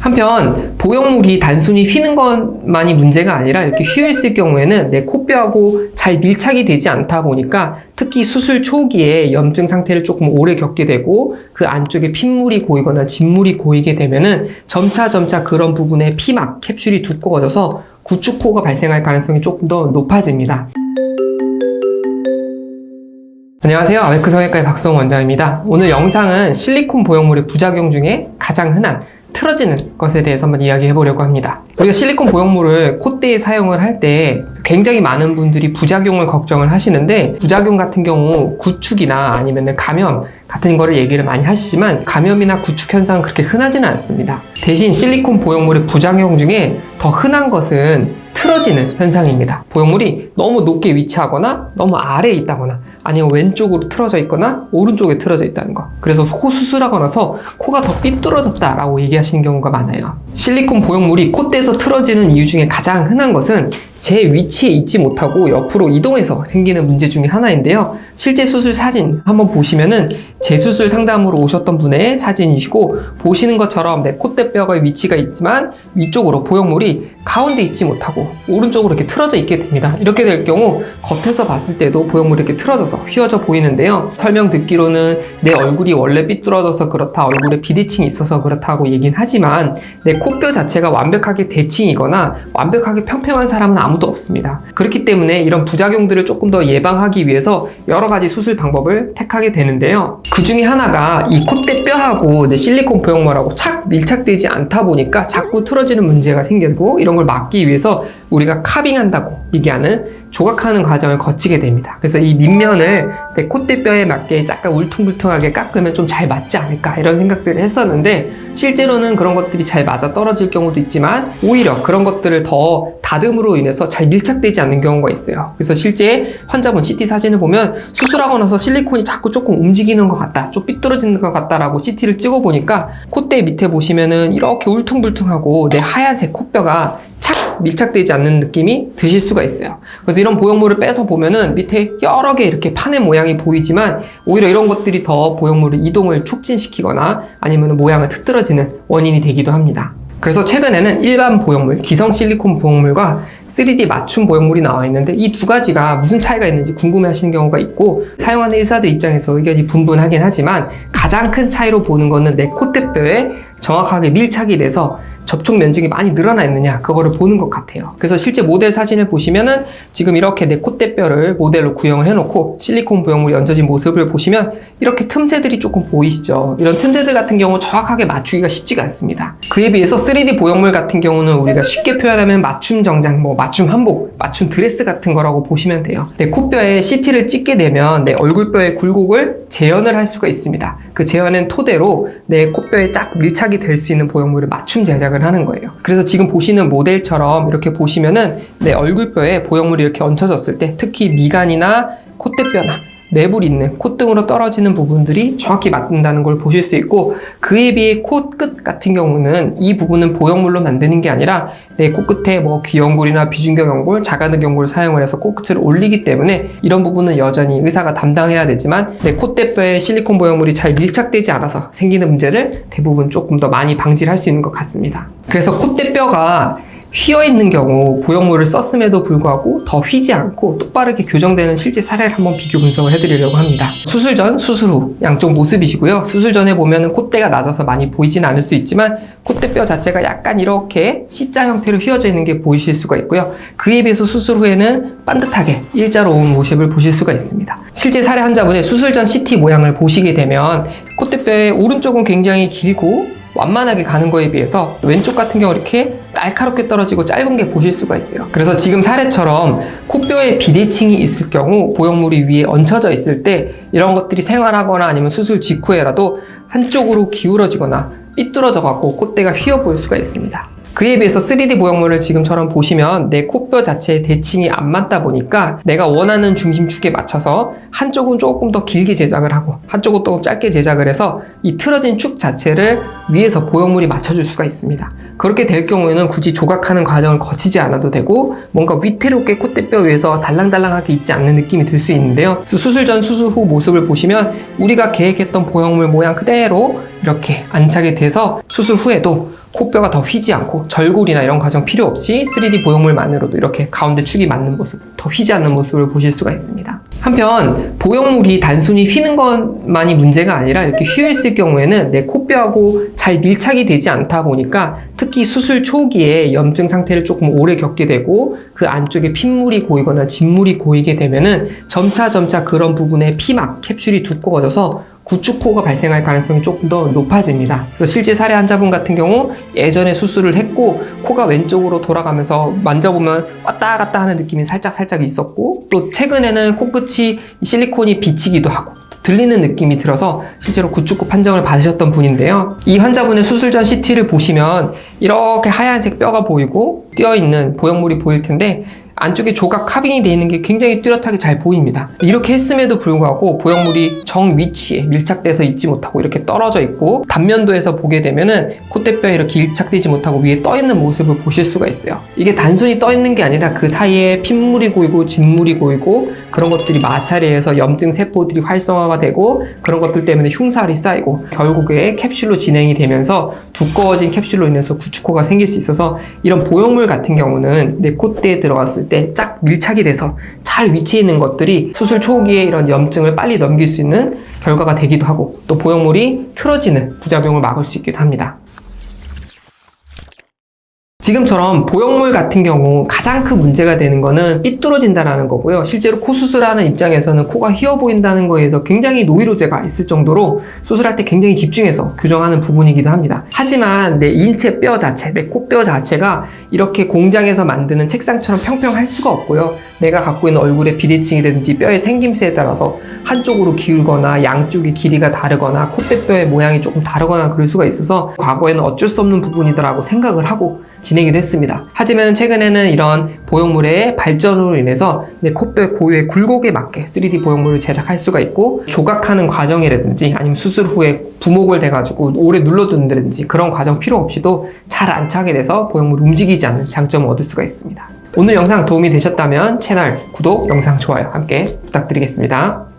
한편 보형물이 단순히 휘는 것만이 문제가 아니라 이렇게 휘어있을 경우에는 내 코뼈하고 잘 밀착이 되지 않다 보니까 특히 수술 초기에 염증 상태를 조금 오래 겪게 되고 그 안쪽에 핏물이 고이거나 진물이 고이게 되면은 점차 그런 부분에 피막, 캡슐이 두꺼워져서 구축코가 발생할 가능성이 조금 더 높아집니다. 안녕하세요. 아베크 성형외과의 박성훈 원장입니다. 오늘 영상은 실리콘 보형물의 부작용 중에 가장 흔한 틀어지는 것에 대해서 한번 이야기해 보려고 합니다. 우리가 실리콘 보형물을 콧대에 사용을 할 때 굉장히 많은 분들이 부작용을 걱정을 하시는데, 부작용 같은 경우 구축이나 아니면 감염 같은 거를 얘기를 많이 하시지만 감염이나 구축 현상은 그렇게 흔하지는 않습니다. 대신 실리콘 보형물의 부작용 중에 더 흔한 것은 틀어지는 현상입니다. 보형물이 너무 높게 위치하거나 너무 아래에 있다거나 아니면 왼쪽으로 틀어져 있거나 오른쪽에 틀어져 있다는 거. 그래서 코 수술하고 나서 코가 더 삐뚤어졌다라고 얘기하시는 경우가 많아요. 실리콘 보형물이 콧대에서 틀어지는 이유 중에 가장 흔한 것은 제 위치에 있지 못하고 옆으로 이동해서 생기는 문제 중에 하나인데요. 실제 수술 사진 한번 보시면은 재수술 상담으로 오셨던 분의 사진이시고, 보시는 것처럼 내 콧대뼈가 위치가 있지만 위쪽으로 보형물이 가운데 있지 못하고 오른쪽으로 이렇게 틀어져 있게 됩니다. 이렇게 될 경우 겉에서 봤을 때도 보형물이 이렇게 틀어져서 휘어져 보이는데요. 설명 듣기로는 내 얼굴이 원래 삐뚤어져서 그렇다, 얼굴에 비대칭이 있어서 그렇다고 얘기는 하지만 내 코뼈 자체가 완벽하게 대칭이거나 완벽하게 평평한 사람은 아무도 없습니다. 그렇기 때문에 이런 부작용들을 조금 더 예방하기 위해서 여러 가지 수술 방법을 택하게 되는데요. 그 중에 하나가 이 콧대뼈하고 내 실리콘 보형물하고 착 밀착되지 않다 보니까 자꾸 틀어지는 문제가 생기고, 이런 걸 막기 위해서 우리가 카빙한다고 얘기하는 조각하는 과정을 거치게 됩니다. 그래서 이 밑면을 내 콧대뼈에 맞게 약간 울퉁불퉁하게 깎으면 좀 잘 맞지 않을까, 이런 생각들을 했었는데, 실제로는 그런 것들이 잘 맞아 떨어질 경우도 있지만 오히려 그런 것들을 더 다듬으로 인해서 잘 밀착되지 않는 경우가 있어요. 그래서 실제 환자분 CT 사진을 보면 수술하고 나서 실리콘이 자꾸 조금 움직이는 것 같다, 좀 삐뚤어지는 것 같다라고 CT를 찍어 보니까 콧대 밑에 보시면은 이렇게 울퉁불퉁하고 내 하얀색 코뼈가 착 밀착되지 않는 느낌이 드실 수가 있어요. 그래서 이런 보형물을 빼서 보면은 밑에 여러 개 이렇게 파낸 모양이 보이지만 오히려 이런 것들이 더 보형물의 이동을 촉진시키거나 아니면 모양을 틀어지는 원인이 되기도 합니다. 그래서 최근에는 일반 보형물, 기성 실리콘 보형물과 3D 맞춤 보형물이 나와 있는데, 이 두 가지가 무슨 차이가 있는지 궁금해 하시는 경우가 있고, 사용하는 의사들 입장에서 의견이 분분하긴 하지만 가장 큰 차이로 보는 거는 내 콧대뼈에 정확하게 밀착이 돼서 접촉 면적이 많이 늘어나 있느냐, 그거를 보는 것 같아요. 그래서 실제 모델 사진을 보시면은 지금 이렇게 내 콧대뼈를 모델로 구형을 해놓고 실리콘 보형물이 얹어진 모습을 보시면 이렇게 틈새들이 조금 보이시죠? 이런 틈새들 같은 경우 정확하게 맞추기가 쉽지가 않습니다. 그에 비해서 3D 보형물 같은 경우는 우리가 쉽게 표현하면 맞춤 정장, 맞춤 한복, 맞춤 드레스 같은 거라고 보시면 돼요. 내 코뼈에 CT를 찍게 되면 내 얼굴뼈의 굴곡을 재현을 할 수가 있습니다. 그 재현은 토대로 내 코뼈에 쫙 밀착이 될 수 있는 보형물을 맞춤 제작을 하는 거예요. 그래서 지금 보시는 모델처럼 이렇게 보시면은 내 얼굴뼈에 보형물이 이렇게 얹혀졌을 때 특히 미간이나 콧대뼈나 매불 있는 콧등으로 떨어지는 부분들이 정확히 맞는다는 걸 보실 수 있고, 그에 비해 코끝 같은 경우는 이 부분은 보형물로 만드는 게 아니라 내 코끝에 귀연골이나 비중격 연골, 자가등 연골을 사용을 해서 코끝을 올리기 때문에 이런 부분은 여전히 의사가 담당해야 되지만 내 콧대뼈에 실리콘 보형물이 잘 밀착되지 않아서 생기는 문제를 대부분 조금 더 많이 방지를 할 수 있는 것 같습니다. 그래서 콧대뼈가 휘어있는 경우 보형물을 썼음에도 불구하고 더 휘지 않고 똑바르게 교정되는 실제 사례를 한번 비교 분석을 해드리려고 합니다. 수술 전, 수술 후 양쪽 모습이시고요. 수술 전에 보면은 콧대가 낮아서 많이 보이진 않을 수 있지만 콧대뼈 자체가 약간 이렇게 C자 형태로 휘어져 있는 게 보이실 수가 있고요. 그에 비해서 수술 후에는 반듯하게 일자로 온 모습을 보실 수가 있습니다. 실제 사례 환자분의 수술 전 CT 모양을 보시게 되면 콧대뼈의 오른쪽은 굉장히 길고 완만하게 가는 거에 비해서 왼쪽 같은 경우 이렇게 날카롭게 떨어지고 짧은 게 보실 수가 있어요. 그래서 지금 사례처럼 코뼈에 비대칭이 있을 경우 보형물이 위에 얹혀져 있을 때 이런 것들이 생활하거나 아니면 수술 직후에라도 한쪽으로 기울어지거나 삐뚤어져 갖고 콧대가 휘어 보일 수가 있습니다. 그에 비해서 3D 보형물을 지금처럼 보시면 내 코뼈 자체의 대칭이 안 맞다 보니까 내가 원하는 중심축에 맞춰서 한쪽은 조금 더 길게 제작을 하고 한쪽은 또 짧게 제작을 해서 이 틀어진 축 자체를 위에서 보형물이 맞춰줄 수가 있습니다. 그렇게 될 경우에는 굳이 조각하는 과정을 거치지 않아도 되고 뭔가 위태롭게 콧대뼈 위에서 달랑달랑하게 있지 않는 느낌이 들 수 있는데요. 수술 전 수술 후 모습을 보시면 우리가 계획했던 보형물 모양 그대로 이렇게 안착이 돼서 수술 후에도 코뼈가 더 휘지 않고 절골이나 이런 과정 필요 없이 3D 보형물만으로도 이렇게 가운데 축이 맞는 모습, 더 휘지 않는 모습을 보실 수가 있습니다. 한편 보형물이 단순히 휘는 것만이 문제가 아니라 이렇게 휘어있을 경우에는 내 코뼈하고 잘 밀착이 되지 않다 보니까 특히 수술 초기에 염증 상태를 조금 오래 겪게 되고 그 안쪽에 핏물이 고이거나 진물이 고이게 되면은 점차 그런 부분에 피막, 캡슐이 두꺼워져서 구축코가 발생할 가능성이 조금 더 높아집니다. 그래서 실제 사례 환자분 같은 경우 예전에 수술을 했고 코가 왼쪽으로 돌아가면서 만져보면 왔다 갔다 하는 느낌이 살짝 있었고, 또 최근에는 코끝이 실리콘이 비치기도 하고 들리는 느낌이 들어서 실제로 구축코 판정을 받으셨던 분인데요. 이 환자분의 수술 전 CT를 보시면 이렇게 하얀색 뼈가 보이고 띄어있는 보형물이 보일 텐데 안쪽에 조각 카빙이 되어 있는 게 굉장히 뚜렷하게 잘 보입니다. 이렇게 했음에도 불구하고 보형물이 정 위치에 밀착돼서 있지 못하고 이렇게 떨어져 있고, 단면도에서 보게 되면은 콧대뼈에 이렇게 밀착되지 못하고 위에 떠 있는 모습을 보실 수가 있어요. 이게 단순히 떠 있는 게 아니라 그 사이에 핏물이 고이고 진물이 고이고 그런 것들이 마찰해서 염증 세포들이 활성화가 되고 그런 것들 때문에 흉살이 쌓이고 결국에 캡슐로 진행이 되면서 두꺼워진 캡슐로 인해서 구축코가 생길 수 있어서, 이런 보형물 같은 경우는 내 콧대에 들어갔을 때 쫙 밀착이 돼서 잘 위치해 있는 것들이 수술 초기에 이런 염증을 빨리 넘길 수 있는 결과가 되기도 하고, 또 보형물이 틀어지는 부작용을 막을 수 있기도 합니다. 지금처럼 보형물 같은 경우 가장 큰 문제가 되는 거는 삐뚤어진다는 거고요. 실제로 코 수술하는 입장에서는 코가 휘어 보인다는 거에서 굉장히 노이로제가 있을 정도로 수술할 때 굉장히 집중해서 교정하는 부분이기도 합니다. 하지만 내 인체 뼈 자체, 내 코뼈 자체가 이렇게 공장에서 만드는 책상처럼 평평할 수가 없고요. 내가 갖고 있는 얼굴의 비대칭이라든지 뼈의 생김새에 따라서 한쪽으로 기울거나 양쪽의 길이가 다르거나 콧대뼈의 모양이 조금 다르거나 그럴 수가 있어서 과거에는 어쩔 수 없는 부분이다라고 생각을 하고 진행이 됐습니다. 하지만 최근에는 이런 보형물의 발전으로 인해서 내 코뼈의 고유의 굴곡에 맞게 3D 보형물을 제작할 수가 있고, 조각하는 과정이라든지 아니면 수술 후에 부목을 돼가지고 오래 눌러둔다든지 그런 과정 필요 없이도 잘 안착이 돼서 보형물이 움직이지 않는 장점을 얻을 수가 있습니다. 오늘 영상 도움이 되셨다면 채널 구독, 영상 좋아요 함께 부탁드리겠습니다.